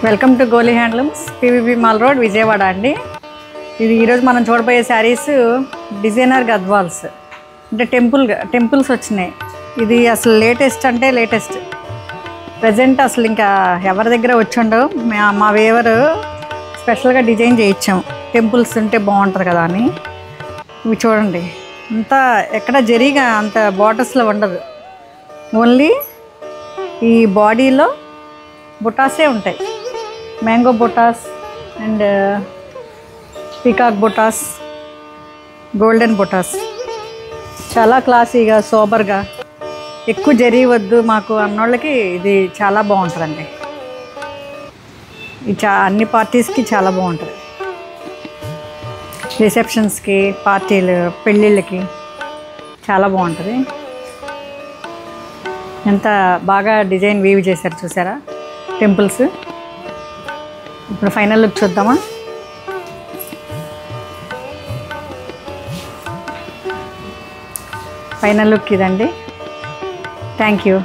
Welcome to Goli handlooms, PVP mall road, Vijayawada అండి. ఇది ఈరోజు మనం చూడబోయే శారీస్ డిజైనర్ గద్వాల్స్, అంటే టెంపుల్స్ వచ్చినాయి. ఇది అసలు లేటెస్ట్ అంటే లేటెస్ట్. ప్రజెంట్ అసలు ఇంకా ఎవరి దగ్గర వచ్చుండవు. మా వేవర్ స్పెషల్గా డిజైన్ చేయించాం, టెంపుల్స్ ఉంటే బాగుంటుంది కదా అని. ఇవి చూడండి, అంతా ఎక్కడ జరిగా అంత బార్డర్స్లో ఉండదు, ఓన్లీ ఈ బాడీలో బుటాసే ఉంటాయి. Mango butas and peacock butas, golden butas. చాలా క్లాసీగా, సోబర్గా, ఎక్కువ జరీ వద్దు మాకు అన్నోళ్ళకి ఇది చాలా బాగుంటుందండి. ఇది అన్ని పార్టీస్కి చాలా బాగుంటుంది. రిసెప్షన్స్కి, పార్టీలు, పెళ్ళిళ్ళకి చాలా బాగుంటుంది. ఎంత బాగా డిజైన్ వీవ్ చేశారు చూసారా టెంపుల్స్. ఇప్పుడు ఫైనల్ లుక్ చూద్దామా. ఫైనల్ లుక్ ఇదండి. Thank you.